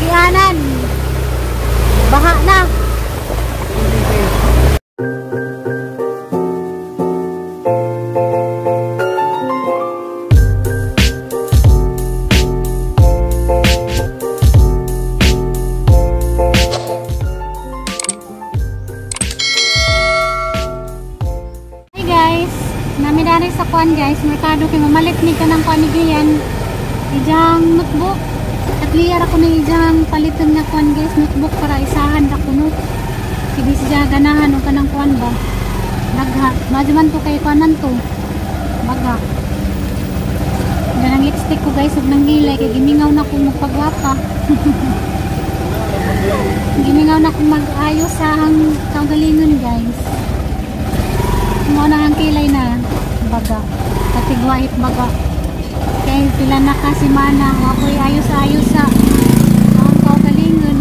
Sakyanan. Baha na. Hey guys, namidari sa kuan guys, merkado kay mamalit ni kanang kuan ni Gian. Ijang notebook. At liyar ako na ijang palitan nga kuan guys, notebook para isahan ra kuno. Sige siya ganahan og kanang kuan ba. Dagha, majuman to kay kuanan to. Baga. Ganang lipstick ko guys ug nang gilay kay gimingaw na ko magpagwapa. Gimingaw na ko mag-ayos sa ang kaugalingon guys. Mo na ang kilay na baga. Katigwait baga. Kaya pila na kasi mana ako'y ayos-ayos sa ang kaugalingon.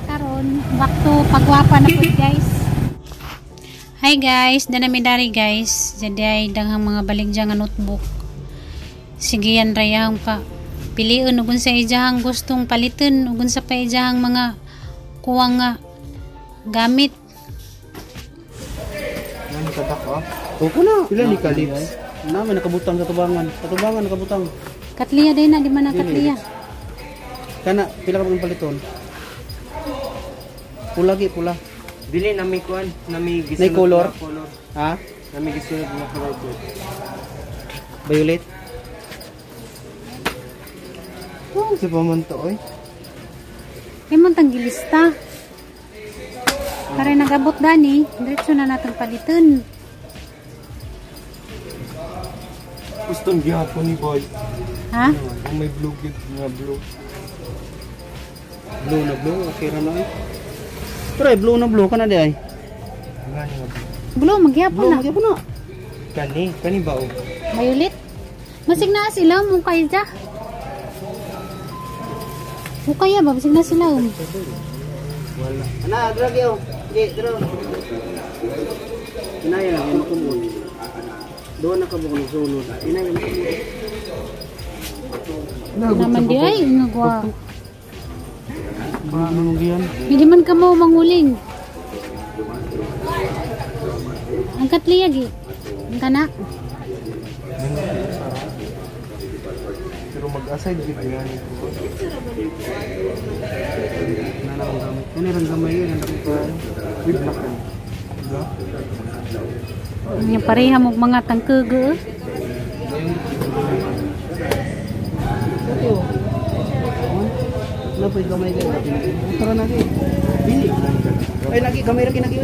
Karon back to pagwapa na po guys. Hi guys, danamidari guys. Jadi ay danghang mga baligya nga notebook. Sige yan rayang pa. Piliun ugun sa ijahang gustong paliton ugun sa pa ijahang mga kuwang nga gamit. Yan katak ah. Opo na. Pila ni kalips. Namin nakabutang katubangan. Katubangan nakabutang. Katliya din na, di man na katliya. Kana pila ka pang paliton? Pula gi pula. Dili na may kuan, na may May gisunod color? na color. Ha? Na may gisunod na color. Violet. Oh, si pamanto oy. Kaya mo tang gilista. Para nagabot dani, diretso na natang paliton. Gustong gihapon ni boy. Ha? Ang may blue gid nga blue. Blue na blue, okay ra na eh. Pero ay blue na blue kana di ay. Nga nga blue. Blue, magyapon Blue na. magyapon na. Kani ba o? Violet. Masig na sila, mukay dya. Mukaya ba? Masig na sila. Wala. Ana, drag yo. Di, draw. Inaya lang yung makumod. Doon na ka buko ng sunod. Inaya yung makumod. Naman di ay, nagwa. Ba nang diyan? Hindi man ka mo manguling. Ang katliyag eh. Ang kana. Pero mag-aside gid nga ni ko. Nalang gamay. Ano ran gamay yun? Ang pa. With black kan. Diba? Ang pareha mo mga tangkugo. Ito. Napay gamay kayo. Tara na kayo. Bili. Ay, lagi gamay lagi lagi.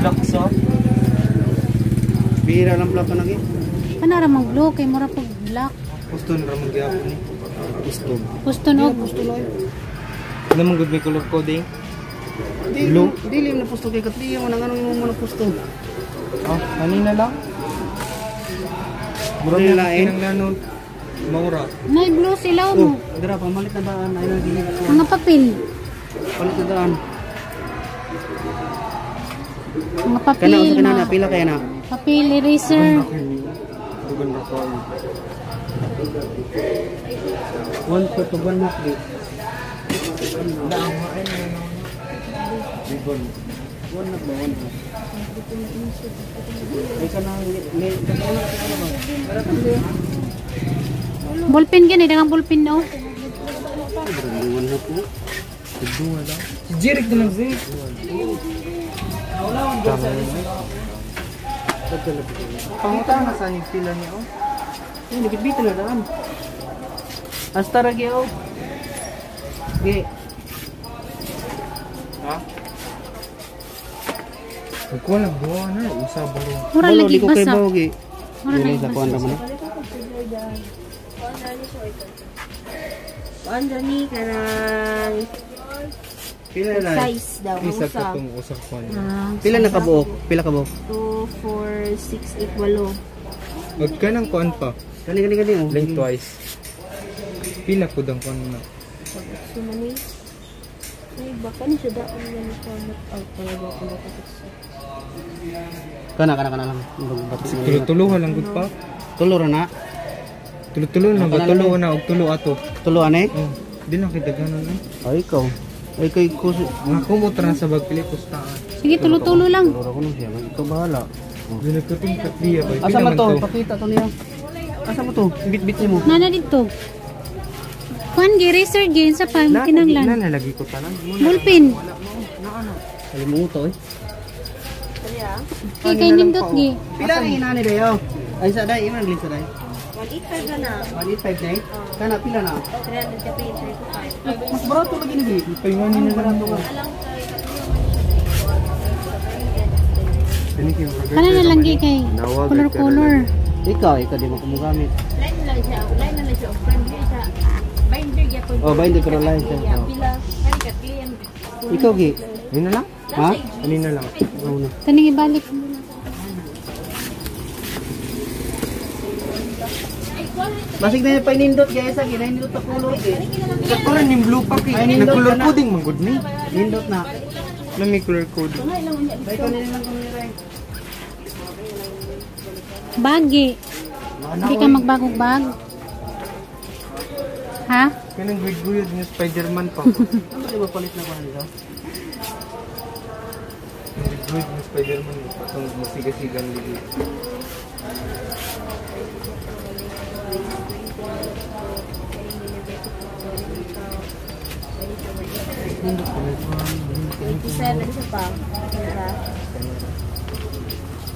Black sa. Bihira lang plaka lagi. Kanara mag blue kay mura pag black. Gusto na ramang gihapon ni. Gusto. Puston og. Gusto lang. Naman gud may color coding. Blue? Dili mo na pusto kay Katliya mo nang anong mo na pusto. Ah, kanina lang. Mura Kanina mo lang, eh. kinanglanon. Maura. May blue sila Oh, mo. dara pamalit na daan ay na dili. Mga papel. Palit na daan. Mga papel. Kana usa kana na mga pila kay na. papel, eraser. Dugan ra ko. One to one mo kay. Ribbon. One na ba one. Ay kana ni kana na ba? Para kasi Ballpen gani dengan ballpen no. one na po. Dua lang. Si Jeric na lang si. Pangutan na sa pila niya oh. Ay nagibita na daan. Hasta ra gyud. Ge. Ha? Ko lang buwa na usa baro. Mura lagi ko kay basa. Bogi. Mura Dili lagi sa kuan ra basa. man. Ano ni kanang Pila na. size daw ang Isa usa. ka tong usak ko. Pila na kabuok? Pila kabuok? 2, 4, 6, 8, 8. Wag ka nang kuan pa. Kani oh. Lengthwise. Pila ko dang kuan na. So mani. Ay baka ni siya daw ang yan ko out para ba ko nakapit. Kana lang. Tulo-tuluhan lang gud pa. Tulo ra na. Tulo-tulo na ba? Tulo na og tulo ato. Tuluan eh? Oh, di na kita ganon eh. Ay, ikaw. Ay, kay kusi. Nga kumutra na sa bag Pilipos taan. Sige, tulo-tulo lang. Tulura ko nung siya. Ikaw bahala. Di nagkatong katliya ba? Asa mo to? Pakita to niya. Asa mo to? Bit-bit niya mo. Nana dito. Kuan gi racer gi sa pa kinanglan. Nalagi ko tanan. Ballpen. Kalimuto eh. Kay nindot gi. Pila rin inani dayo? Ay, sa day. Iman rin sa day. 185 na na. 185 day? Kana, pila na? 300 ka pin, 35. Mas barato lagi ni Bi. Painganin na lang to. Kana na lang gi kay color. Ikaw di mo kumugamit. Line na lang siya. Line na lang siya. Friendly siya. Binder siya. Oh, binder ko na lang siya. Pila. Kani ka, clean. Ikaw, Gi. Yun na lang? Ha? Kanina lang. Oo na. Taning ibalik. Basig na yung painindot, guys. Ang ginahindot na kulot eh. Kakuran yung blue pack eh. Ay, nindot Nag-color ka na. coding man good ni. Nindot na. Na may color coding. Bay ko nila lang kung niray. Bagi. Hindi ka magbagog bag. Ha? Kaya nang guyod yung Spider-Man pa. Ano ba di ba palit na ba nito? Guyod yung Spider-Man. Patong masiga-sigang ligid. Nindot ko nito. 87 siya pa. Diba?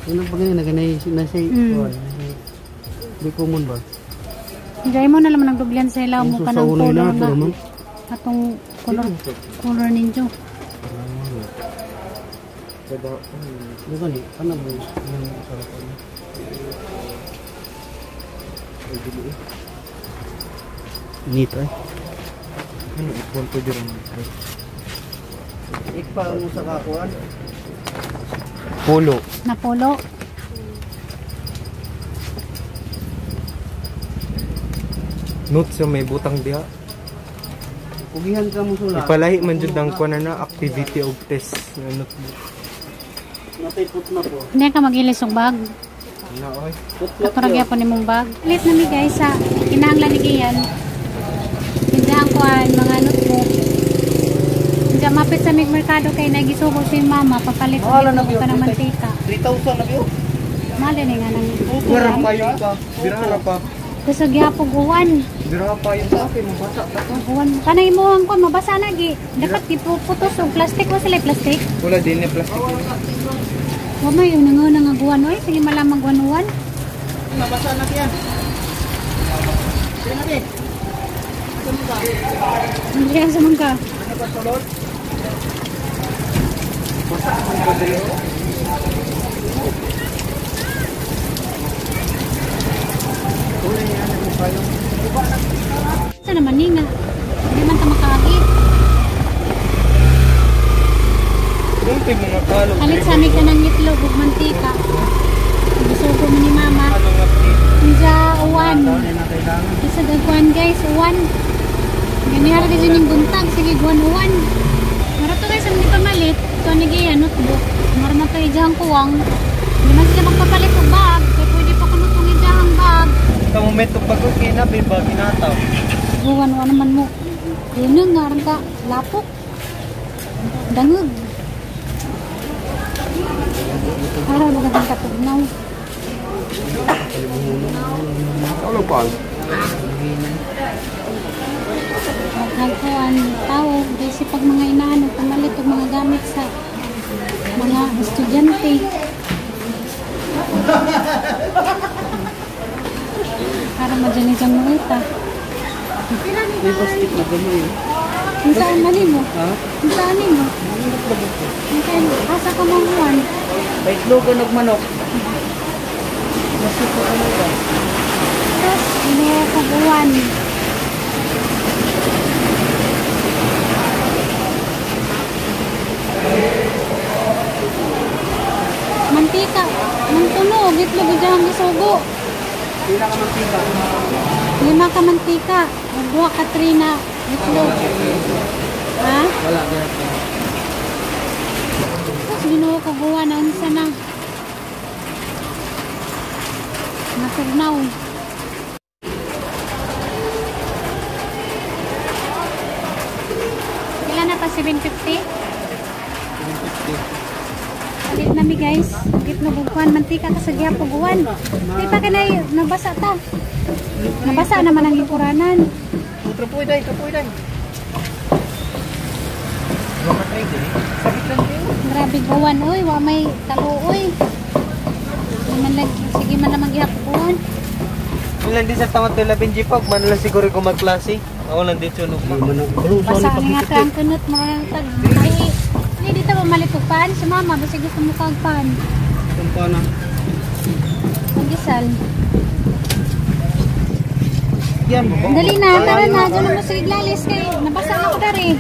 Ano pa ganyan na ganay na say di common ba? Gay mo na naman ang dublian sa ilaw mo ka ng Susaunay color na ito nga. naman. Atong color ninyo. Kada Ano ba ni? Ano ba yung sarapan? Ngito eh. ano ipon to dyan. Ikpa mo sa kakuan. Polo. Na polo. Note sa may butang diha. Pugihan ka mo sula. Ipalahi man jud ang kuan na activity of test na notebook. Natipot na po. Hindi ka mag-ilis og bag. Na oy. Katuragya po ni mong bag. Lit na mi guys sa kinahanglan ni Giyan. Hindi ang kuan mga notebook. Hindi mapit sa mig merkado kay nagisugo si mama papalit ko Wala na ka ng mantika. 3,000 na biyo. Mali ni nga nang Wala pa yung pa. Bira pa. gusto gyapog uwan. Bira pa yung sa akin mabasa pa to. Uwan kanay mo ang kuan mabasa na gi. Dapat gipuputos og plastic wa sila plastic. Wala din na plastic. Wa may yung nangunan oy sige malamang guwan-uwan. Nabasa na yan. Sige na di. Hindi ka sa mangka. Ano ba sulod? Sa naman ni nga. Hindi man ta makaagi. Doon tayo mga kalo. Halit sa amin ka ng itlog ug mantika. Gisugo mo ni mama. Ano nga Inja uwan. Ano na kailangan? Isa gagwan guys, uwan. Ganihara ka dyan yung buntag. Sige, guwan uwan. Marato guys, ang pamalit. Ito ni Gia, notebook. Marama tayo dyan kuwang. Hindi man sila magpapalit ng bag. Kaya pwede pa kunutong idahang bag. sa momento pag na ba ginataw. Guwan uwan naman mo. Yun yung ngaran ka. Lapok. Dangog. Para magandang katugnaw. Ano pa? Nagkuhan tao. Kasi pag mga inaano, pamalit o mga gamit sa mga estudyante. Para madyan-dyan mo ita. May basket na gano'n eh. Kung saan mali mo? Ha? Kung saan mo? Kung asa ka mamuhan? May itlog o nagmanok. Basket na gano'n ba? Tapos, inuukubuhan. Mantika. Mantunog. Itlog dyan gisugo. Pila ka mantika. 5 ka mantika. 2 ka 3 na itlog. Ha? Wala. Tapos, inuukubuhan na unsa na. Natugnaw. 750. 750. Palit nami guys. Git na bukuan mantika ka sa gihapuguan. Di pa kanay nabasa ta. Nabasa naman ang lipuranan. Trapoy day. Mamatay din eh. Sakit lang kayo. Grabe buwan oy, wa may taluoy. Sige man naman gihapuguan. Ilan din sa tamat nila Benjipag, man lang siguro kung magklase. Ako lang din sunog pa. Basa ang nga ang kunot mga tag. Hindi dito ba malitupan? Si mama, basta gusto mo kagpan. Tumpa na. Magisal. Yan mo ba? Dali na, tara na. Diyan na mo sa iglalis kay nabasa na ko dari.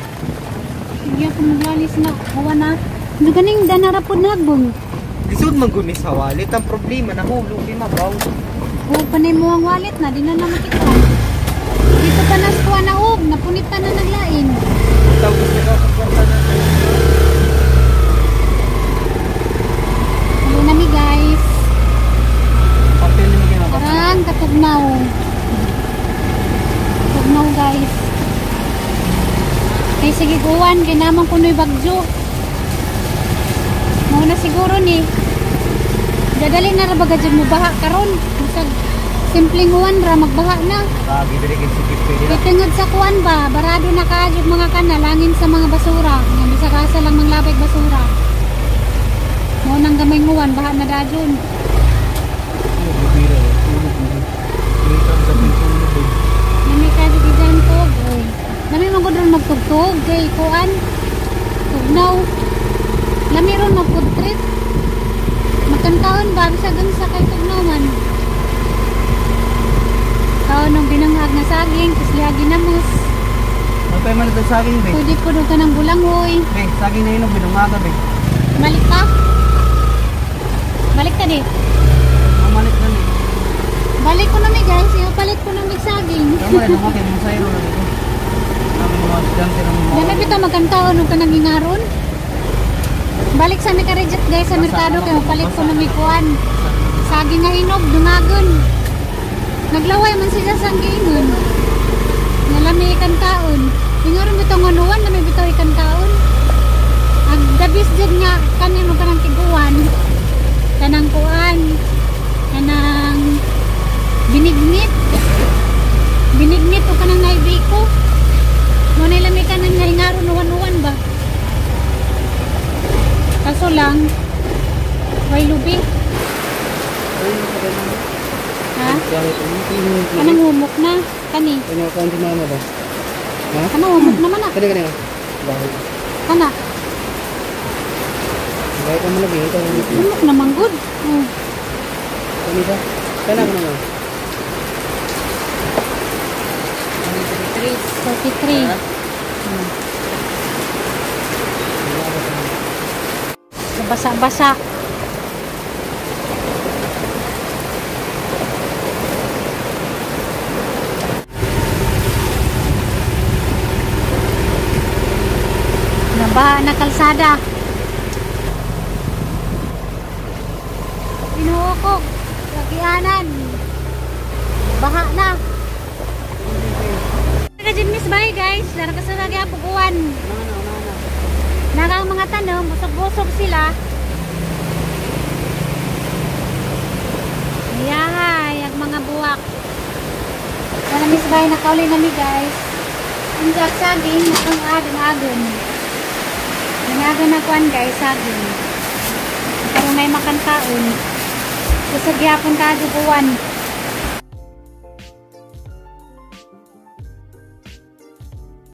Sige ako maglalis na. Hawa na. Ano ganing danara po nagbong. Lisod man guni sa wallet. Ang problema na hulog di mabaw. Huwag pa na mo ang wallet na. Di na na makita. Dito pa na skuha na og. Napunit pa na naglain. Tapos na kakakwarta na. Hello nami guys. Papel na magiging Parang katugnaw. Katugnaw guys. Kay sige guwan. Kay naman kuno'y bagyo. Muna siguro ni. Dadali na ra baga dyan mo baha karon. Bisag simpleng uwan ra magbaha na. Lagi dirigin si Pipi nila. Itungod sa kuwan ba, barado na kaayog mga kanalangin sa mga basura. Nga bisa kasa lang manglabay basura. Munang gamay nguwan baha na dadyon. Nami kasi di dyan tog. Nami magudron magtugtog kay kuan. Tugnaw. Lami ron magpudtrit. Magkantaon ba bisa dun sa kay tugnawan. Taon ng binangag na saging, kisliagi na mus. Ano tayo man ito saging, be? Pwede po doon ka ng bulangoy. Be, saging na yun ang binungaga, be. Balik ka? Balik ka di. Mamalit na ni. Balik ko na mi guys, yung palit ko na mi saging. Tama rin ang akin, masayro na dito. Sabi mo mga estudyante ng mga... Dami bitaw magkantaon ng kanang ingaron. Balik sa mi ka reject guys sa merkado kay palit ko na mi kuan. Saging nga hinog, dumagon. Naglaway man siya sa gingon. Nalami ikan taon. Ingaron bitaw nganuan, nami bitaw ikan taon. Ang dabis dyan nga, kanin mo kanang tiguan. Kanang kuan. Kanang binignit. Binignit o kanang naibiko. Muna ilami ka nang naingaron uwan-uwan ba? Kaso lang, way lubi. Ha? Kanang humok na. Kani. Kanya ko ang mama ba? Ha? Kanang humok naman na. Kanya. Bakit? Kana. Bakit ka malagi? Ito ang dito. Humok naman good. Oh. Kanya ba? Kanya ko naman. 43. Basa-basa. Nabaha na kalsada. Pinuho ko. Lagianan. Baha na. Miss bye guys. Dara ka sa lagi apuguan. Nakang mga tanong, busog-busog sila. Yahay, ang mga buwak. Dara miss bye nakauli nami guys. Ang saging nakang agon-agon. Nangagon na kuan guys, saging. Pero may makantaon. Sa gyapon ka buwan.